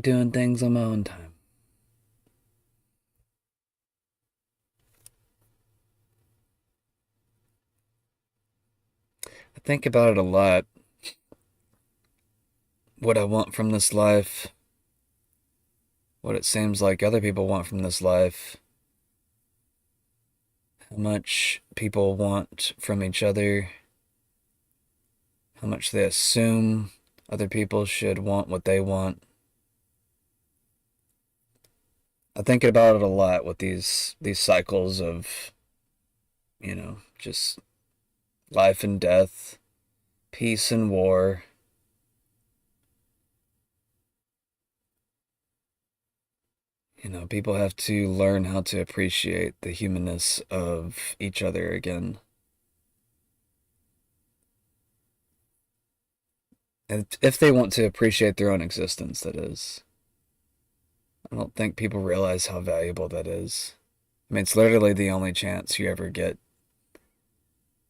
doing things on my own time. I think about it a lot. What I want from this life, what it seems like other people want from this life, how much people want from each other, how much they assume other people should want what they want. I think about it a lot with these cycles of, just life and death, peace and war. People have to learn how to appreciate the humanness of each other again. And if they want to appreciate their own existence, that is. I don't think people realize how valuable that is. I mean, it's literally the only chance you ever get.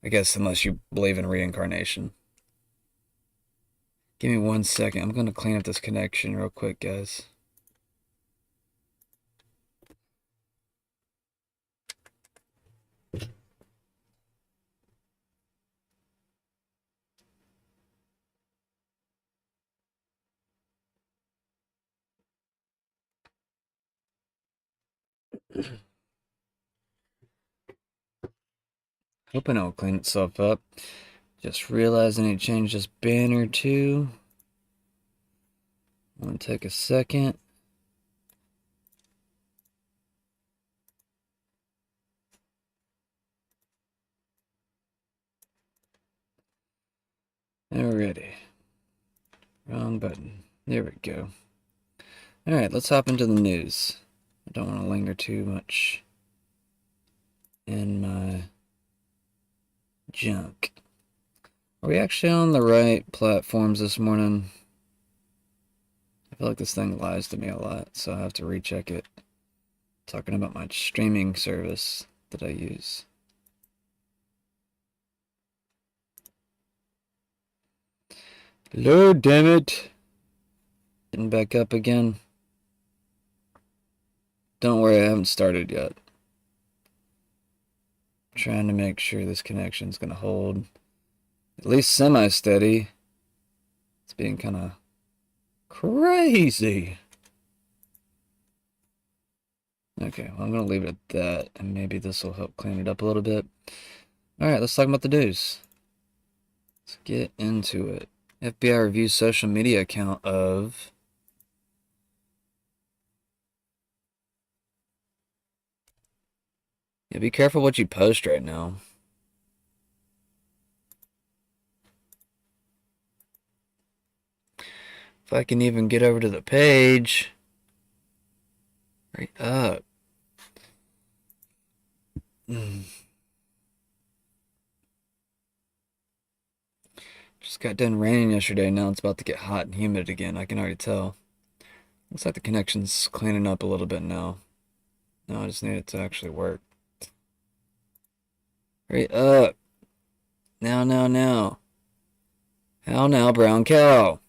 I guess unless you believe in reincarnation. Give me 1 second. I'm going to clean up this connection real quick, guys. Hoping it'll clean itself up. Just realized I need to change this banner too. I'm going to take a second. Alrighty. Wrong button. There we go. Alright, let's hop into the news. I don't want to linger too much in my junk. Are we actually on the right platforms this morning? I feel like this thing lies to me a lot, so I have to recheck it. Talking about my streaming service that I use. Lord damn it. Getting back up again. Don't worry, I haven't started yet. I'm trying to make sure this connection's gonna hold at least semi-steady. It's being kind of crazy. Okay, well, I'm gonna leave it at that, and maybe this will help clean it up a little bit. Alright, let's talk about the news. Let's get into it. FBI reviews social media account of... Yeah, be careful what you post right now. If I can even get over to the page. Right up. Just got done raining yesterday. Now it's about to get hot and humid again. I can already tell. Looks like the connection's cleaning up a little bit now. Now I just need it to actually work. Hurry up. Now, now, now. How now, brown cow?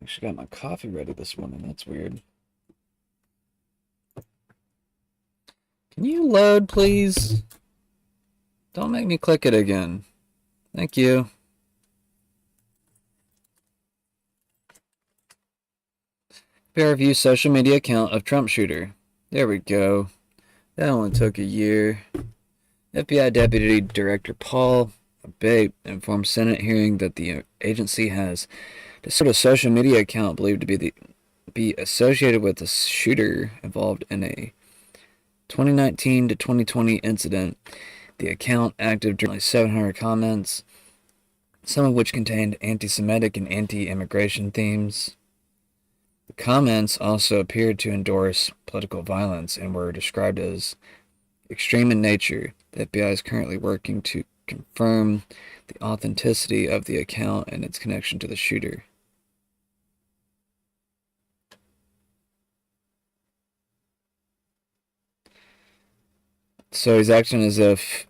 Actually got my coffee ready this morning. That's weird. Can you load, please? Don't make me click it again. Thank you. Peer review social media account of Trump shooter. There we go. That only took a year. FBI Deputy Director Paul Abbate informed Senate hearing that the agency has discovered a social media account believed to be associated with the shooter involved in a 2019 to 2020 incident. The account active during 700 comments, some of which contained anti-Semitic and anti-immigration themes. The comments also appeared to endorse political violence and were described as extreme in nature. The FBI is currently working to confirm the authenticity of the account and its connection to the shooter. So he's acting as if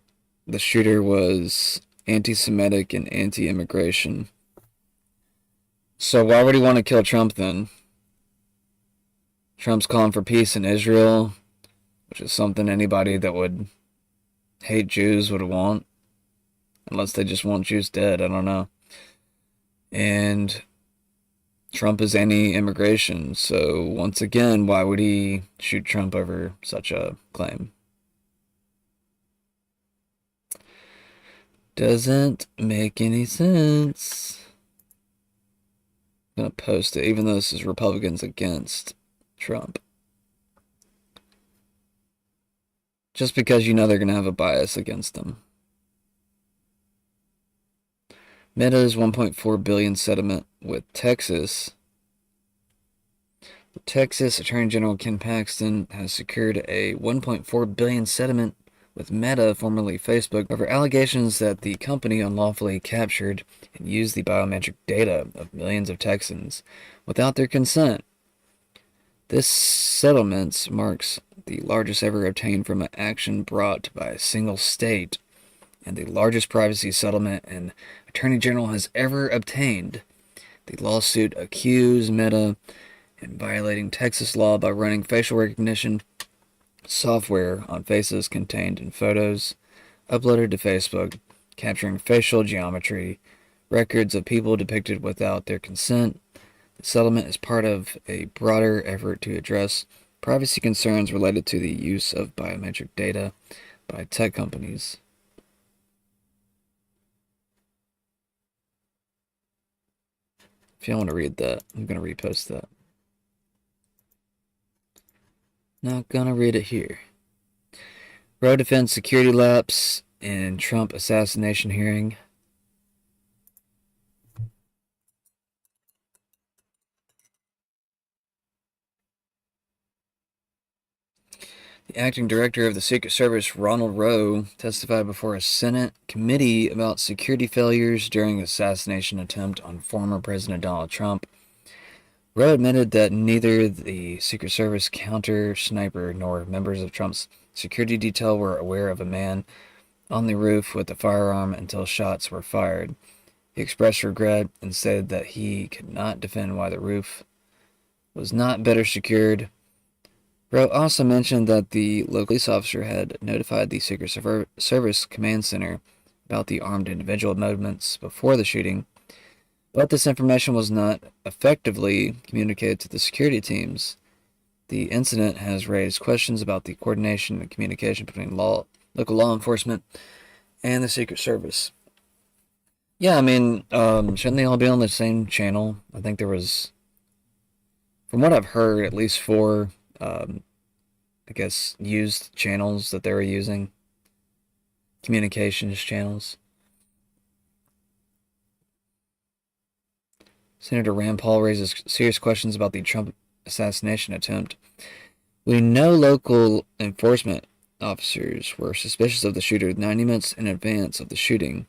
the shooter was anti-Semitic and anti-immigration. So why would he want to kill Trump then? Trump's calling for peace in Israel, which is something anybody that would hate Jews would want. Unless they just want Jews dead, I don't know. And Trump is anti-immigration, so once again, why would he shoot Trump over such a claim? Doesn't make any sense. I'm gonna post it, even though this is Republicans against Trump. Just because you know they're gonna have a bias against them. Meta's 1.4 billion settlement with Texas. The Texas Attorney General Ken Paxton has secured a 1.4 billion settlement with Meta, formerly Facebook, over allegations that the company unlawfully captured and used the biometric data of millions of Texans without their consent. This settlement marks the largest ever obtained from an action brought by a single state and the largest privacy settlement an Attorney General has ever obtained. The lawsuit accused Meta in violating Texas law by running facial recognition software on faces contained in photos uploaded to Facebook, capturing facial geometry, records of people depicted without their consent. The settlement is part of a broader effort to address privacy concerns related to the use of biometric data by tech companies. If you want to read that, I'm going to repost that. Not going to read it here. Roe defends security lapse in Trump assassination hearing. The acting director of the Secret Service, Ronald Roe, testified before a Senate committee about security failures during the assassination attempt on former President Donald Trump. Roe admitted that neither the Secret Service counter sniper nor members of Trump's security detail were aware of a man on the roof with a firearm until shots were fired. He expressed regret and said that he could not defend why the roof was not better secured. Rowe also mentioned that the local police officer had notified the Secret Service Command Center about the armed individual movements before the shooting, but this information was not effectively communicated to the security teams. The incident has raised questions about the coordination and communication between local law enforcement and the Secret Service. Yeah, I mean, shouldn't they all be on the same channel? I think there was, from what I've heard, at least four, I guess, used channels that they were using. Communications channels. Senator Rand Paul raises serious questions about the Trump assassination attempt. We know local enforcement officers were suspicious of the shooter 90 minutes in advance of the shooting.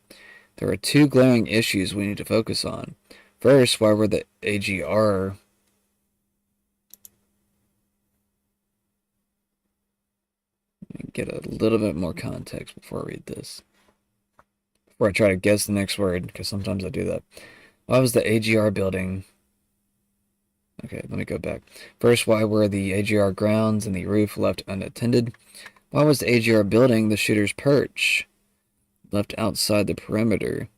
There are two glaring issues we need to focus on. First, why were the AGR get a little bit more context before I read this. Before I try to guess the next word, because sometimes I do that. Why was the AGR building... Okay, let me go back. First, why were the AGR grounds and the roof left unattended? Why was the AGR building the shooter's perch left outside the perimeter?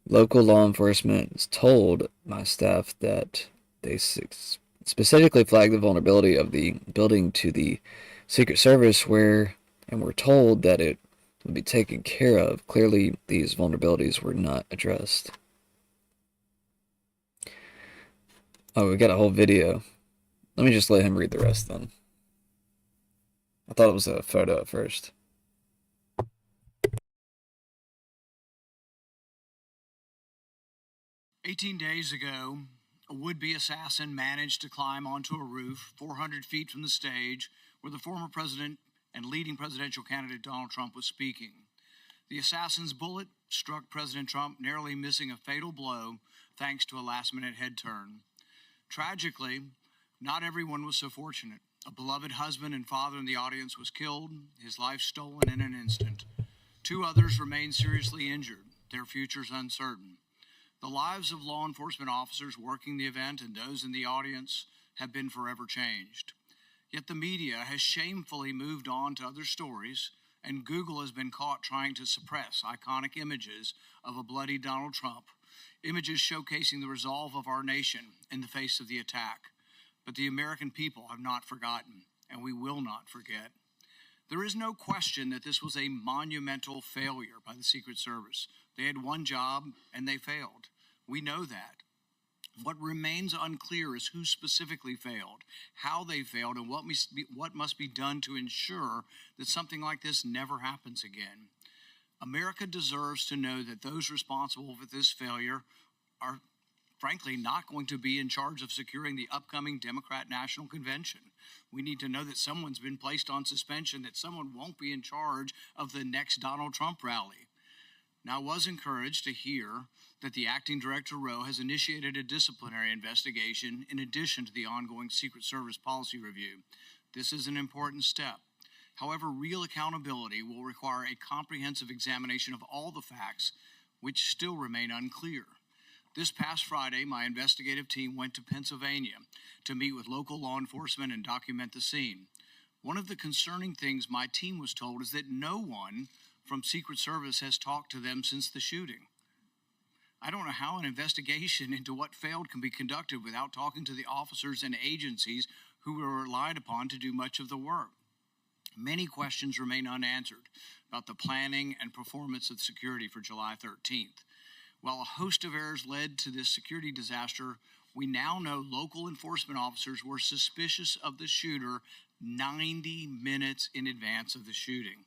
Local law enforcement told my staff that they specifically flagged the vulnerability of the building to the Secret Service and were told that it would be taken care of. Clearly, these vulnerabilities were not addressed. Oh, we got a whole video. Let me just let him read the rest then. I thought it was a photo at first. 18 days ago, a would-be assassin managed to climb onto a roof 400 feet from the stage where the former president and leading presidential candidate Donald Trump was speaking. The assassin's bullet struck President Trump, narrowly missing a fatal blow thanks to a last-minute head turn. Tragically, not everyone was so fortunate. A beloved husband and father in the audience was killed, his life stolen in an instant. 2 others remain seriously injured. Their futures uncertain. The lives of law enforcement officers working the event and those in the audience have been forever changed. Yet the media has shamefully moved on to other stories, and Google has been caught trying to suppress iconic images of a bloody Donald Trump, images showcasing the resolve of our nation in the face of the attack. But the American people have not forgotten, and we will not forget. There is no question that this was a monumental failure by the Secret Service. They had one job, and they failed. We know that. What remains unclear is who specifically failed, how they failed, and what must be done to ensure that something like this never happens again. America deserves to know that those responsible for this failure are, frankly, not going to be in charge of securing the upcoming Democrat National Convention. We need to know that someone's been placed on suspension, that someone won't be in charge of the next Donald Trump rally. Now, I was encouraged to hear that the acting director, Rowe, has initiated a disciplinary investigation in addition to the ongoing Secret Service policy review. This is an important step. However, real accountability will require a comprehensive examination of all the facts, which still remain unclear. This past Friday, my investigative team went to Pennsylvania to meet with local law enforcement and document the scene. One of the concerning things my team was told is that no one from Secret Service has talked to them since the shooting. I don't know how an investigation into what failed can be conducted without talking to the officers and agencies who were relied upon to do much of the work. Many questions remain unanswered about the planning and performance of security for July 13th. While a host of errors led to this security disaster, we now know local enforcement officers were suspicious of the shooter 90 minutes in advance of the shooting.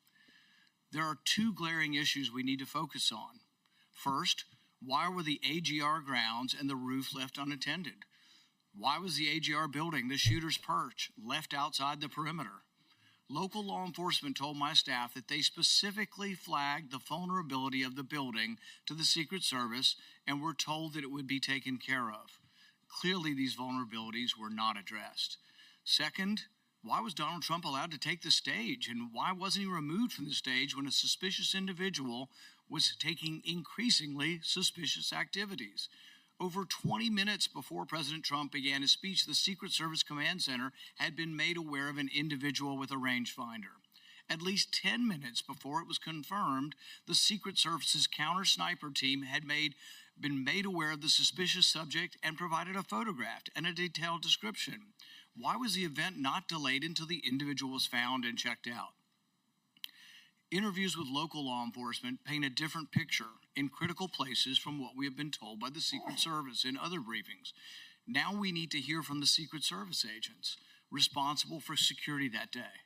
There are 2 glaring issues we need to focus on. First, why were the AGR grounds and the roof left unattended? Why was the AGR building, the shooter's perch, left outside the perimeter? Local law enforcement told my staff that they specifically flagged the vulnerability of the building to the Secret Service and were told that it would be taken care of. Clearly, these vulnerabilities were not addressed. Second, why was Donald Trump allowed to take the stage, and why wasn't he removed from the stage when a suspicious individual was taking increasingly suspicious activities? Over 20 minutes before President Trump began his speech, the Secret Service Command Center had been made aware of an individual with a rangefinder. At least 10 minutes before it was confirmed, the Secret Service's counter-sniper team had been made aware of the suspicious subject and provided a photograph and a detailed description. Why was the event not delayed until the individual was found and checked out? Interviews with local law enforcement paint a different picture in critical places from what we have been told by the Secret Service in other briefings. Now we need to hear from the Secret Service agents responsible for security that day.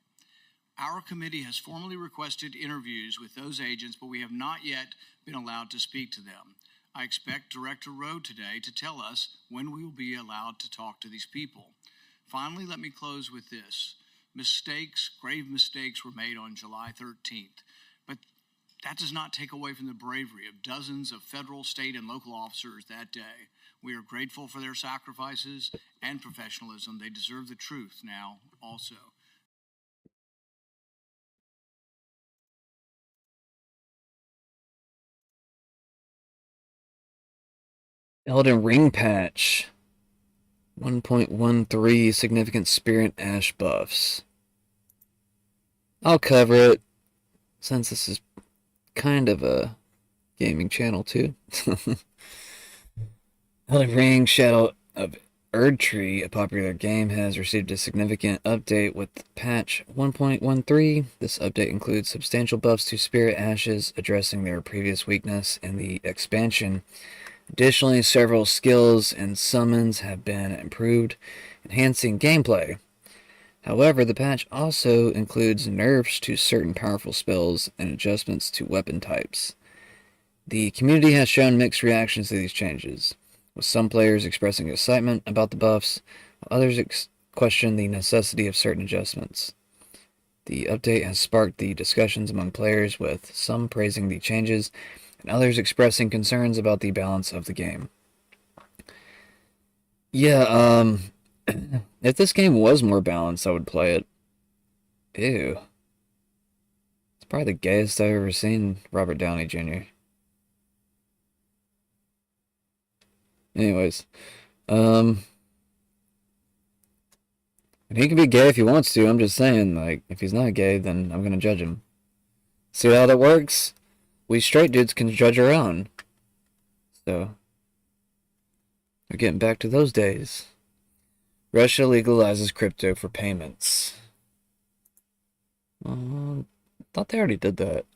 Our committee has formally requested interviews with those agents, but we have not yet been allowed to speak to them. I expect Director Rowe today to tell us when we will be allowed to talk to these people. Finally, let me close with this. Grave mistakes were made on July 13th, but that does not take away from the bravery of dozens of federal, state, and local officers that day. We are grateful for their sacrifices and professionalism. They deserve the truth now also. Elden Ring patch. 1.13 significant spirit ash buffs. I'll cover it since this is kind of a gaming channel too. Elden Ring Shadow of Erdtree, a popular game, has received a significant update with patch 1.13. This update includes substantial buffs to spirit ashes, addressing their previous weakness in the expansion. Additionally, several skills and summons have been improved, enhancing gameplay. However, the patch also includes nerfs to certain powerful spells and adjustments to weapon types. The community has shown mixed reactions to these changes, with some players expressing excitement about the buffs, while others question the necessity of certain adjustments. The update has sparked the discussions among players, with some praising the changes and others expressing concerns about the balance of the game. Yeah, if this game was more balanced, I would play it. Ew. It's Probably the gayest I've ever seen, Robert Downey Jr. Anyways, and he can be gay if he wants to. I'm just saying, like, if he's not gay, then I'm gonna judge him. See how that works? We straight dudes can judge our own. So, we're getting back to those days. Russia legalizes crypto for payments. Thought they already did that.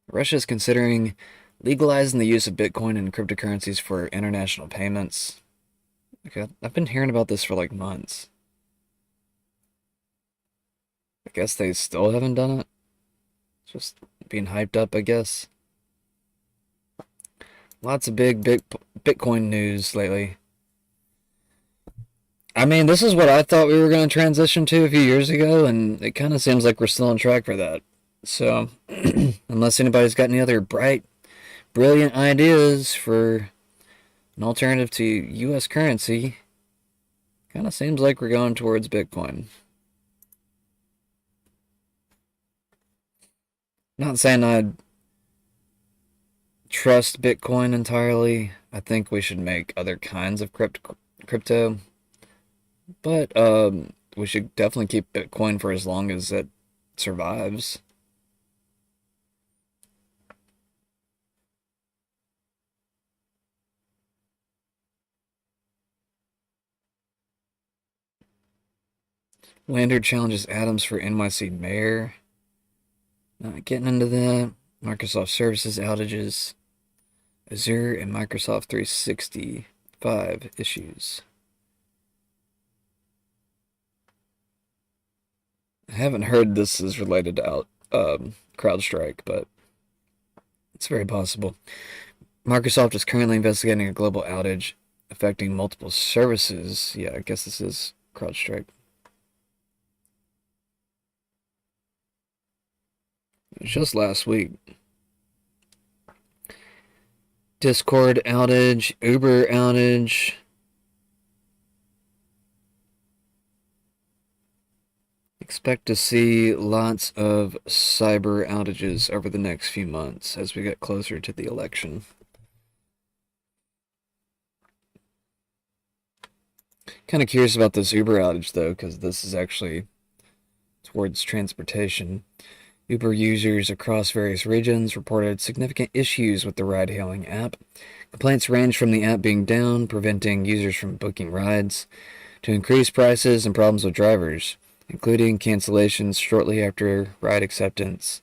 Russia is considering legalizing the use of Bitcoin and cryptocurrencies for international payments. Okay, I've been hearing about this for like months. I guess they still haven't done it. It's just being hyped up, I guess. Lots of big Bitcoin news lately. I mean, this is what I thought we were going to transition to a few years ago, and it kind of seems like we're still on track for that. So, unless anybody's got any other brilliant ideas for an alternative to U.S. currency, kind of seems like we're going towards Bitcoin. Not saying I'd trust Bitcoin entirely. I think we should make other kinds of crypto. But we should definitely keep Bitcoin for as long as it survives. Lander challenges Adams for NYC mayor. Not getting into that. Microsoft Services outages. Azure and Microsoft 365 issues. I haven't heard this is related to CrowdStrike, but it's very possible. Microsoft is currently investigating a global outage affecting multiple services. Yeah, I guess this is CrowdStrike. Just last week. Discord outage, Uber outage. Expect to see lots of cyber outages over the next few months as we get closer to the election. Kind of curious about this Uber outage though, because this is actually towards transportation. Uber users across various regions reported significant issues with the ride-hailing app. Complaints range from the app being down, preventing users from booking rides, to increased prices and problems with drivers, including cancellations shortly after ride acceptance.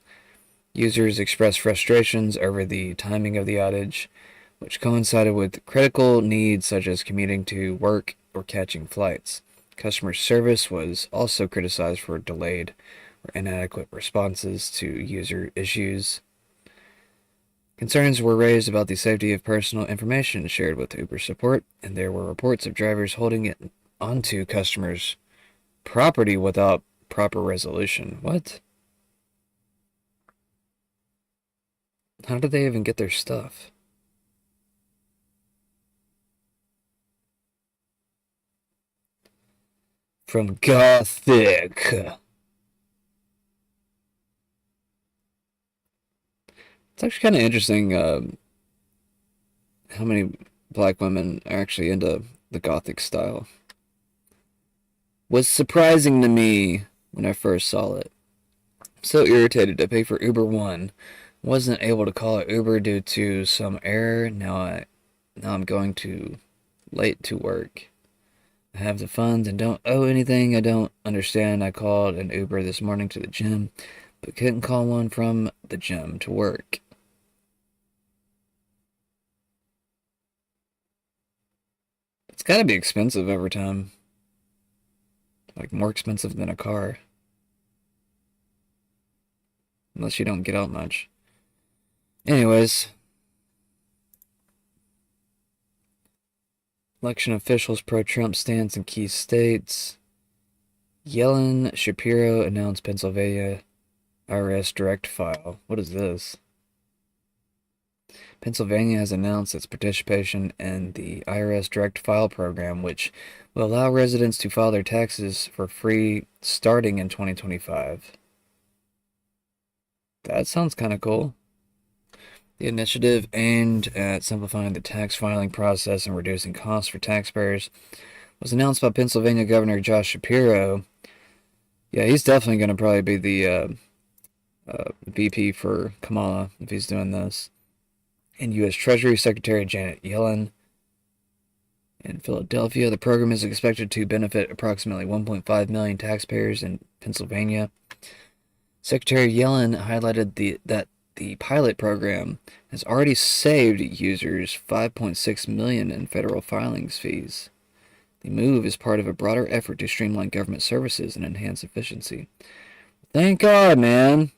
Users expressed frustrations over the timing of the outage, which coincided with critical needs such as commuting to work or catching flights. Customer service was also criticized for delayed or inadequate responses to user issues. Concerns were raised about the safety of personal information shared with Uber support, and there were reports of drivers holding it onto customers' property without proper resolution. What? How did they even get their stuff? From Gothic. It's actually kind of interesting how many black women are actually into the Gothic style. Was surprising to me when I first saw it. So irritated to pay for Uber One. Wasn't able to call it Uber due to some error. Now I'm going too late to work. I have the funds and don't owe anything I don't understand. I called an Uber this morning to the gym, but couldn't call one from the gym to work. It's gotta be expensive every time. Like more expensive than a car. Unless you don't get out much. Anyways. Election officials pro-Trump stance in key states. Yellen Shapiro announced Pennsylvania IRS direct file. What is this? Pennsylvania has announced its participation in the IRS direct file program, which will allow residents to file their taxes for free starting in 2025. That sounds kind of cool. The initiative aimed at simplifying the tax filing process and reducing costs for taxpayers was announced by Pennsylvania Governor Josh Shapiro. Yeah, he's definitely going to probably be the VP for Kamala if he's doing this. And U.S. Treasury Secretary Janet Yellen. In Philadelphia, the program is expected to benefit approximately 1.5 million taxpayers in Pennsylvania. Secretary Yellen highlighted that the pilot program has already saved users $5.6 million in federal filings fees. The move is part of a broader effort to streamline government services and enhance efficiency. Thank God, man.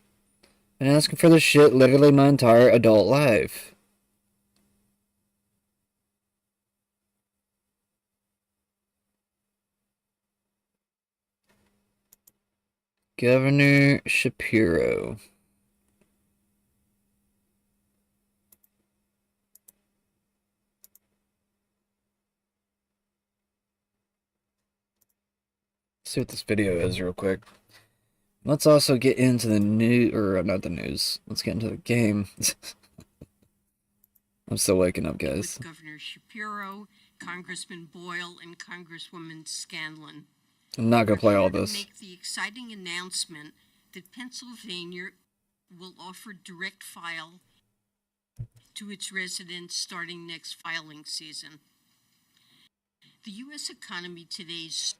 Been asking for this shit literally my entire adult life. Governor Shapiro. Let's see what this video is real quick. Let's also get into the news, or not the news. Let's get into the game. I'm still waking up, guys. With Governor Shapiro, Congressman Boyle, and Congresswoman Scanlon. I'm not gonna play all We're here this. to make the exciting announcement that Pennsylvania will offer direct file to its residents starting next filing season. The U.S. economy today's...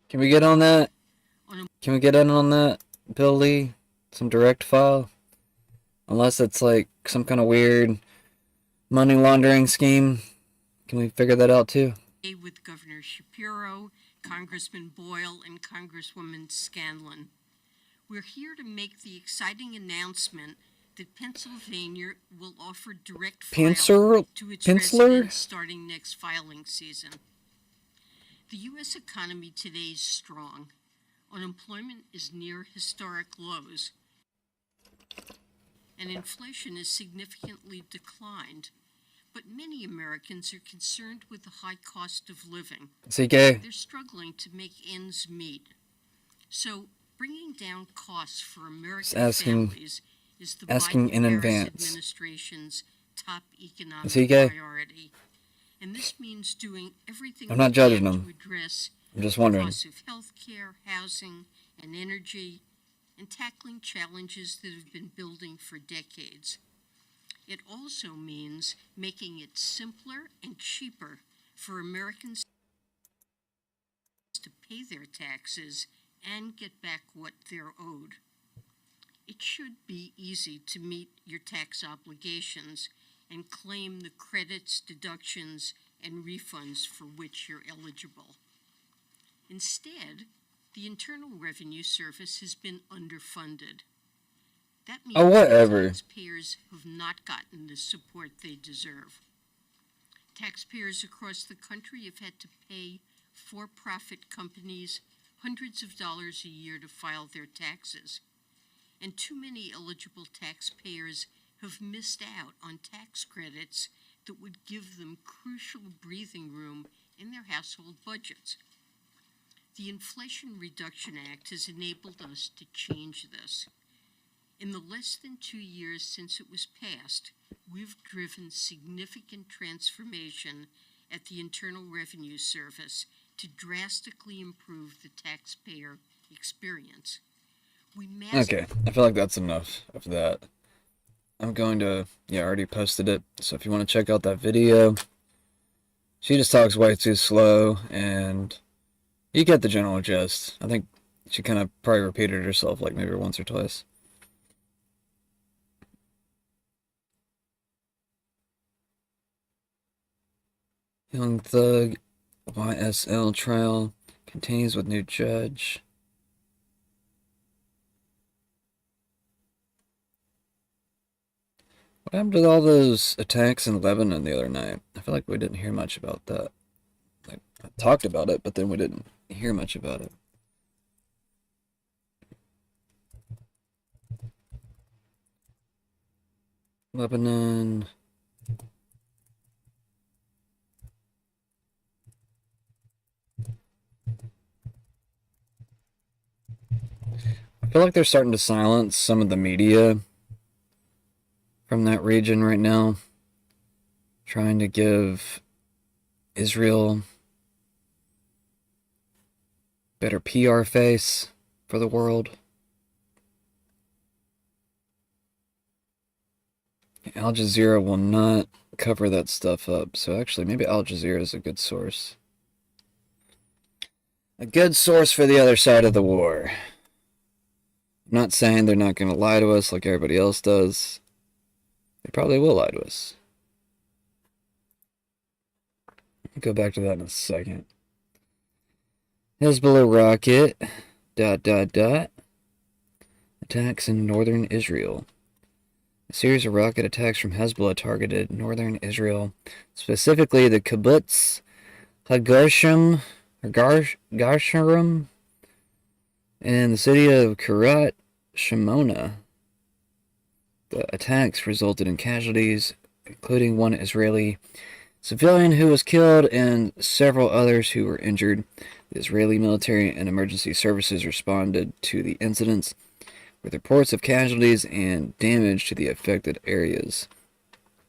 Can we get on that? Can we get in on that, Bill Lee? Some direct file? Unless it's like some kind of weird money laundering scheme. Can we figure that out too? With Governor Shapiro, Congressman Boyle, and Congresswoman Scanlon. We're here to make the exciting announcement that Pennsylvania will offer direct file to its residents starting next filing season. The U.S. economy today is strong. Unemployment is near historic lows, and inflation has significantly declined. But many Americans are concerned with the high cost of living. CK. They're struggling to make ends meet. So bringing down costs for American families is the Biden-Harris administration's top economic priority. And this means doing everything I'm not judging them. to address I'm just wondering. the costs of health care, housing, and energy, and tackling challenges that have been building for decades. It also means making it simpler and cheaper for Americans to pay their taxes and get back what they're owed. It should be easy to meet your tax obligations and claim the credits, deductions, and refunds for which you're eligible. Instead, the Internal Revenue Service has been underfunded. That means taxpayers have not gotten the support they deserve. Taxpayers across the country have had to pay for-profit companies hundreds of dollars a year to file their taxes, and too many eligible taxpayers have missed out on tax credits that would give them crucial breathing room in their household budgets. The Inflation Reduction Act has enabled us to change this. In the less than 2 years since it was passed, we've driven significant transformation at the Internal Revenue Service to drastically improve the taxpayer experience. Okay, I feel like that's enough of that. I'm going to, I already posted it, so if you want to check out that video, she just talks way too slow, and you get the general gist. I think she kind of probably repeated herself like maybe once or twice. Young Thug YSL trial continues with new judge. What happened to all those attacks in Lebanon the other night? I feel like we didn't hear much about that. Like, I talked about it, but then we didn't hear much about it. Lebanon. I feel like they're starting to silence some of the media from that region right now, trying to give Israel better PR face for the world. Al Jazeera will not cover that stuff up, so actually maybe Al Jazeera is a good source. A good source for the other side of the war. I'm not saying they're not going to lie to us like everybody else does. They probably will lie to us. I'll go back to that in a second. Hezbollah rocket, ... attacks in northern Israel. A series of rocket attacks from Hezbollah targeted northern Israel, specifically the kibbutz Hagarshim, and the city of Kiryat Shimona. The attacks resulted in casualties, including one Israeli civilian who was killed and several others who were injured. The Israeli military and emergency services responded to the incidents with reports of casualties and damage to the affected areas.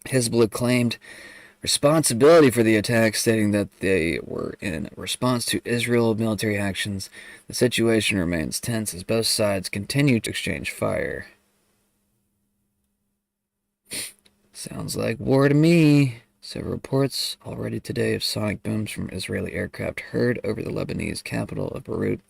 Hezbollah claimed responsibility for the attack, stating that they were in response to Israel military actions. The situation remains tense as both sides continue to exchange fire. Sounds like war to me. Several reports already today of sonic booms from Israeli aircraft heard over the Lebanese capital of Beirut.